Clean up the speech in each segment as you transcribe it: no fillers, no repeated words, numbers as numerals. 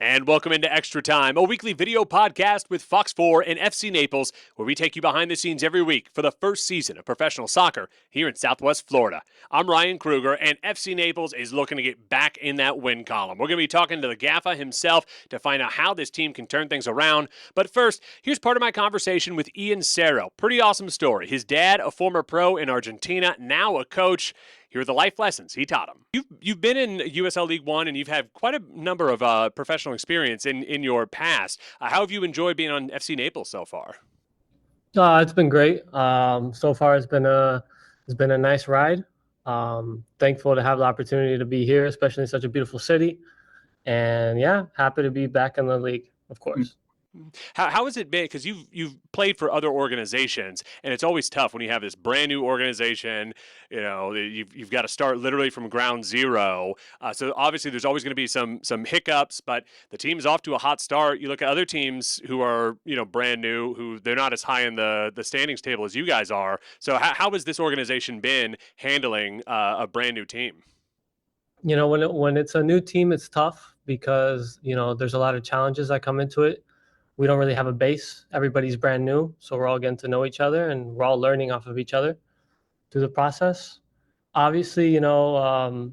And welcome into Extra Time, a weekly video podcast with Fox 4 and FC Naples, where we take you behind the scenes every week for the first season of professional soccer here in Southwest Florida. I'm Ryan Kruger, and FC Naples is looking to get back in that win column. We're going to be talking to the Gaffa himself to find out how this team can turn things around. But first, here's part of my conversation with Ian Cerro. Pretty awesome story. His dad, a former pro in Argentina, now a coach. Here are the life lessons he taught him. You've been in USL League One, and you've had quite a number of professional experience in your past. How have you enjoyed being on FC Naples so far? It's been great. So far, it's been a nice ride. Thankful to have the opportunity to be here, especially in such a beautiful city. And yeah, happy to be back in the league, of course. How has it been? Because you've played for other organizations, and it's always tough when you have this brand new organization. You know, you've got to start literally from ground zero. So obviously, there's always going to be some hiccups, but the team is off to a hot start. You look at other teams who are brand new, who they're not as high in the standings table as you guys are. So how has this organization been handling a brand new team? When it's a new team, it's tough because there's a lot of challenges that come into it. We don't really have a base. Everybody's brand new, so we're all getting to know each other, and we're all learning off of each other through the process. Obviously, we're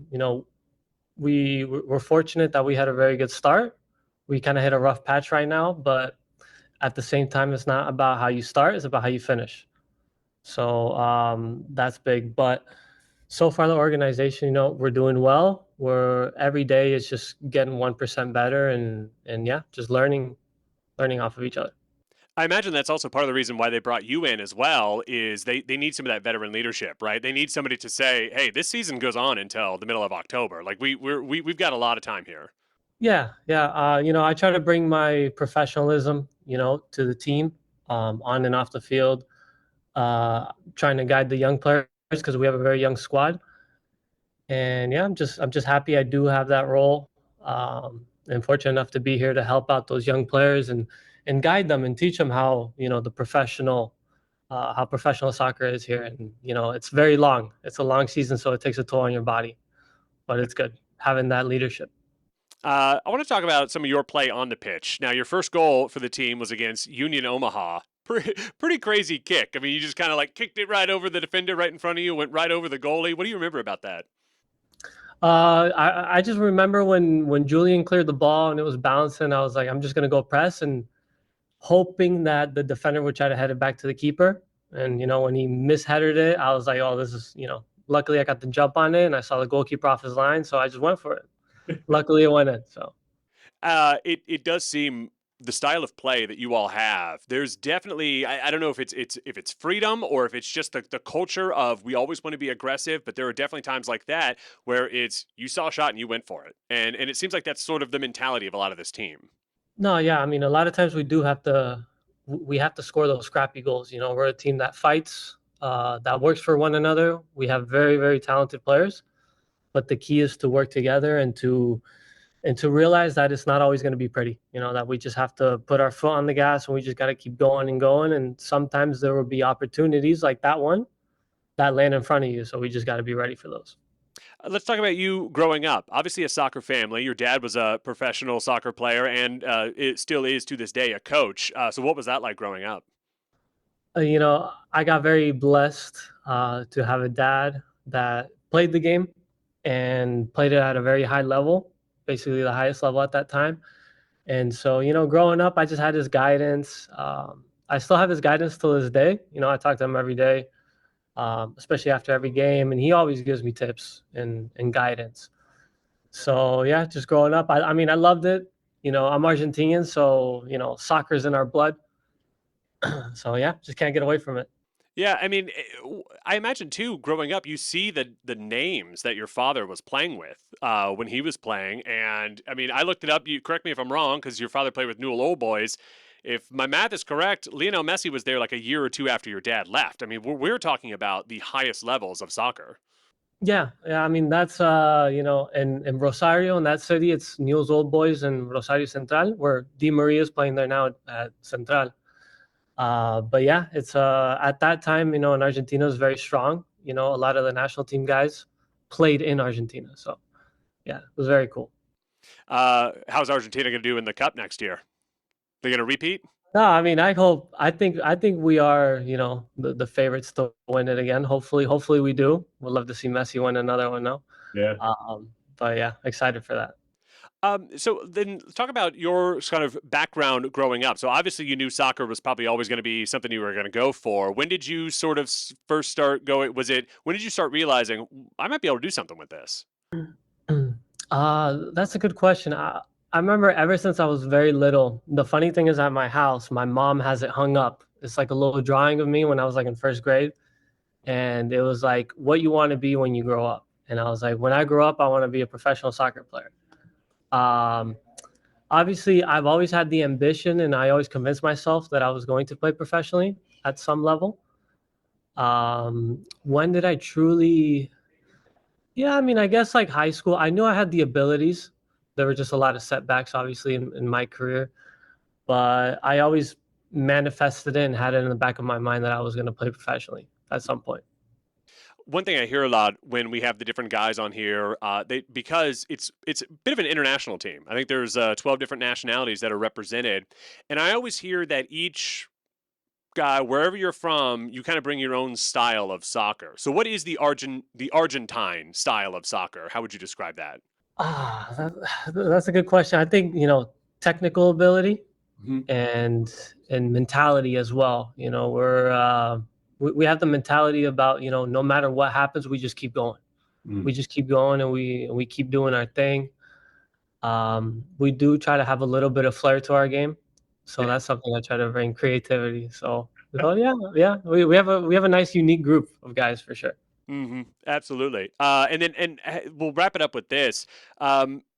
fortunate that we had a very good start. We kind of hit a rough patch right now, but at the same time, it's not about how you start; it's about how you finish. So that's big. But so far, the organization, we're doing well. We're every day is just getting 1% better, and yeah, just learning off of each other. I imagine that's also part of the reason why they brought you in as well is they need some of that veteran leadership, right? They need somebody to say, "Hey, this season goes on until the middle of October. Like we've got a lot of time here." Yeah, yeah. I try to bring my professionalism, to the team, on and off the field. Trying to guide the young players because we have a very young squad. And yeah, I'm just happy I do have that role. And fortunate enough to be here to help out those young players and guide them and teach them how how professional soccer is here. And it's very long. It's a long season, so it takes a toll on your body, but it's good having that leadership. I want to talk about some of your play on the pitch. Now, your first goal for the team was against Union Omaha. Pretty crazy kick. I mean, you just kind of like kicked it right over the defender right in front of you, went right over the goalie. What do you remember about that? I just remember when Julian cleared the ball and it was bouncing, I was like, I'm just gonna go press and hoping that the defender would try to head it back to the keeper. And when he misheaded it, I was like, oh, this is Luckily, I got the jump on it and I saw the goalkeeper off his line, so I just went for it. Luckily, it went in. So It does seem the style of play that you all have. There's definitely I don't know if it's freedom or if it's just the culture of we always want to be aggressive, but there are definitely times like that where it's you saw a shot and you went for it, and it seems like that's sort of the mentality of a lot of this team. no, yeah, I mean, a lot of times we have to score those scrappy goals. We're a team that fights, that works for one another. We have very, very talented players, but the key is to work together and to realize that it's not always going to be pretty. That we just have to put our foot on the gas and we just got to keep going and going. And sometimes there will be opportunities like that one that land in front of you. So we just got to be ready for those. Let's talk about you growing up. Obviously, a soccer family. Your dad was a professional soccer player, and it still is to this day a coach. So, what was that like growing up? I got very blessed to have a dad that played the game and played it at a very high level, basically the highest level at that time. And so, growing up, I just had his guidance. I still have his guidance till this day. I talk to him every day, especially after every game, and he always gives me tips and guidance. So, yeah, just growing up, I mean, I loved it. I'm Argentinian, so, soccer's in our blood. So, yeah, just can't get away from it. Yeah, I mean, I imagine too. Growing up, you see the names that your father was playing with when he was playing, and I mean, I looked it up. You correct me if I'm wrong, because your father played with Newell Old Boys. If my math is correct, Lionel Messi was there like a year or two after your dad left. I mean, we're talking about the highest levels of soccer. Yeah, yeah. I mean, that's in Rosario, in that city, it's Newell's Old Boys and Rosario Central, where Di Maria is playing there now at Central. But yeah, it's at that time, in Argentina is very strong. A lot of the national team guys played in Argentina, so yeah, it was very cool. How's Argentina going to do in the Cup next year? They going to repeat? No, I mean, I think we are, the favorites to win it again. Hopefully we do. We'd love to see Messi win another one now. Yeah. But yeah, excited for that. So then talk about your kind of background growing up. So obviously you knew soccer was probably always going to be something you were going to go for. When did you sort of first start going? When did you start realizing I might be able to do something with this? That's a good question. I remember ever since I was very little. The funny thing is, at my house, my mom has it hung up. It's like a little drawing of me when I was like in first grade, and it was like what you want to be when you grow up. And I was like, when I grow up, I want to be a professional soccer player. Um, Obviously, I've always had the ambition, and I always convinced myself that I was going to play professionally at some level. When did I truly? Yeah, I mean, I guess like high school, I knew I had the abilities. There were just a lot of setbacks, obviously, in my career, but I always manifested it and had it in the back of my mind that I was going to play professionally at some point. One thing I hear a lot when we have the different guys on here, they because it's a bit of an international team. I think there's 12 different nationalities that are represented, and I always hear that each guy, wherever you're from, you kind of bring your own style of soccer. So, what is the Argentine style of soccer? How would you describe that? That's a good question. I think technical ability Mhm. and mentality as well. We have the mentality about no matter what happens, we just keep going. Mm. We just keep going, and we keep doing our thing. We do try to have a little bit of flair to our game, so that's something I try to bring creativity. So yeah, yeah, we have a nice unique group of guys for sure. Absolutely. And then we'll wrap it up with this.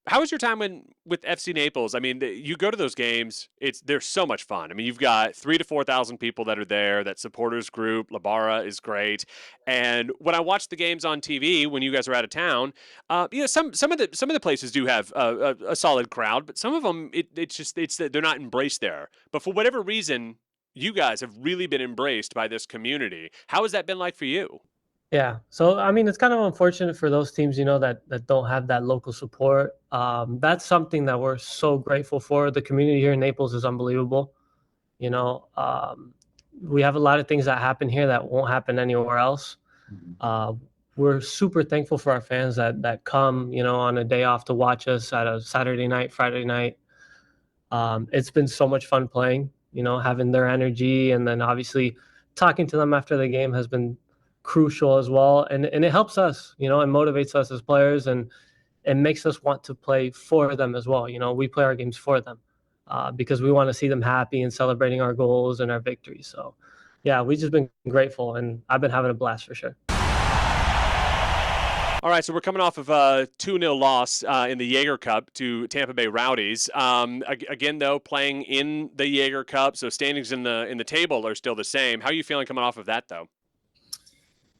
How was your time with FC Naples? I mean, you go to those games. They're so much fun. I mean, you've got 3 to 4 thousand people that are there. That supporters group, La Barra is great. And when I watched the games on TV when you guys were out of town, some of the places do have a solid crowd, but some of them it's that they're not embraced there. But for whatever reason, you guys have really been embraced by this community. How has that been like for you? Yeah. So I mean, it's kind of unfortunate for those teams, that don't have that local support. That's something that we're so grateful for. The community here in Naples is unbelievable. You know, um, we have a lot of things that happen here that won't happen anywhere else. Mhm. Uh, we're super thankful for our fans that come, on a day off to watch us at a Saturday night, Friday night. It's been so much fun playing, having their energy, and then obviously talking to them after the game has been crucial as well. And it helps us, it motivates us as players, and it makes us want to play for them as well. We play our games for them because we want to see them happy and celebrating our goals and our victories. So, yeah, we've just been grateful, and I've been having a blast for sure. All right, so we're coming off of a 2-0 loss in the Jaeger Cup to Tampa Bay Rowdies. Again, though, playing in the Jaeger Cup, so standings in the table are still the same. How are you feeling coming off of that, though?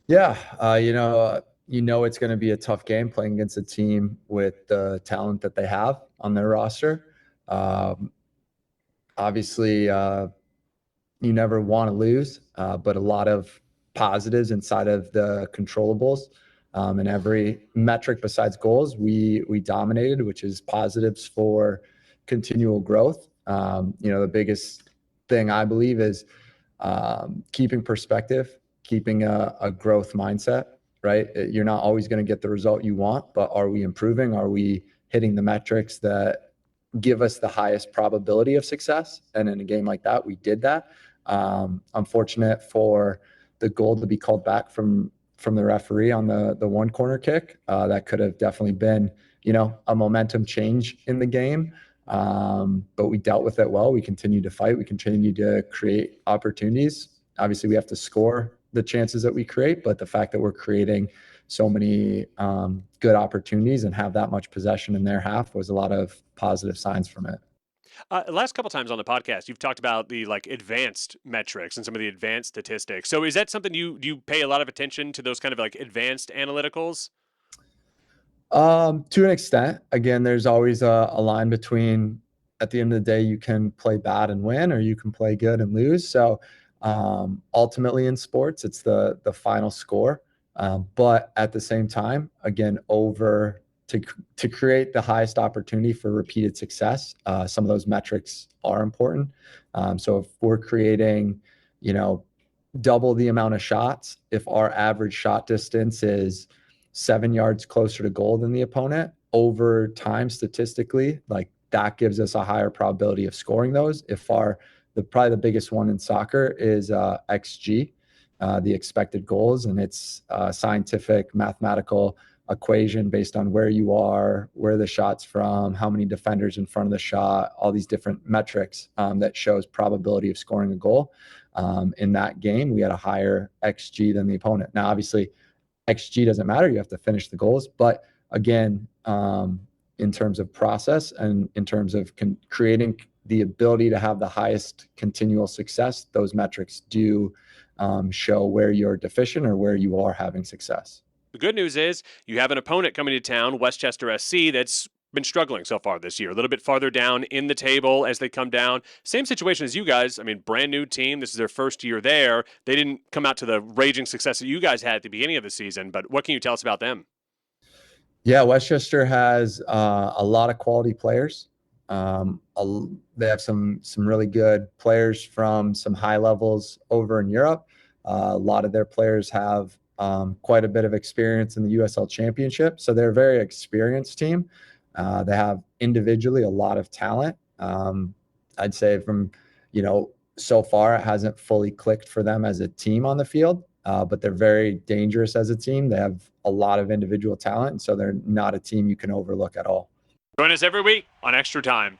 Yeah, it's going to be a tough game playing against a team with the talent that they have on their roster. Um, Obviously, you never want to lose, but a lot of positives inside of the controllables. In every metric besides goals, we dominated, which is positives for continual growth. The biggest thing I believe is keeping perspective, keeping a growth mindset, right? You're not always going to get the result you want, but are we improving? Are we hitting the metrics that give us the highest probability of success? And in a game like that, we did that. Unfortunate for the goal to be called back from the referee on the one corner kick. That could have definitely been, a momentum change in the game. But we dealt with it well. We continued to fight. We continued to create opportunities. Obviously, we have to score the chances that we create, but the fact that we're creating so many good opportunities and have that much possession in their half was a lot of positive signs from it. Last couple times on the podcast, you've talked about the advanced metrics and some of the advanced statistics. So is that something you pay a lot of attention to, those kind of advanced analyticals? To an extent. Again, there's always a line between, at the end of the day, you can play bad and win, or you can play good and lose. So ultimately in sports, it's the final score. But at the same time, again, over to create the highest opportunity for repeated success, some of those metrics are important. So if we're creating, double the amount of shots, if our average shot distance is 7 yards closer to goal than the opponent over time, statistically, like that gives us a higher probability of scoring those. If probably the biggest one in soccer is XG, the expected goals, and it's a scientific mathematical equation based on where you are, where the shot's from, how many defenders in front of the shot, all these different metrics that shows probability of scoring a goal. In that game, we had a higher XG than the opponent. Now, obviously, XG doesn't matter. You have to finish the goals. But again, in terms of process and in terms of creating the ability to have the highest continual success, those metrics do show where you're deficient or where you are having success. The good news is you have an opponent coming to town, Westchester SC, that's been struggling so far this year. A little bit farther down in the table as they come down. Same situation as you guys. I mean, brand new team. This is their first year there. They didn't come out to the raging success that you guys had at the beginning of the season, but what can you tell us about them? Yeah, Westchester has a lot of quality players. They have some really good players from some high levels over in Europe. A lot of their players have quite a bit of experience in the USL Championship, so they're a very experienced team. They have individually a lot of talent. I'd say so far it hasn't fully clicked for them as a team on the field, but they're very dangerous as a team. They have a lot of individual talent, and so they're not a team you can overlook at all. Join us every week on Extra Time.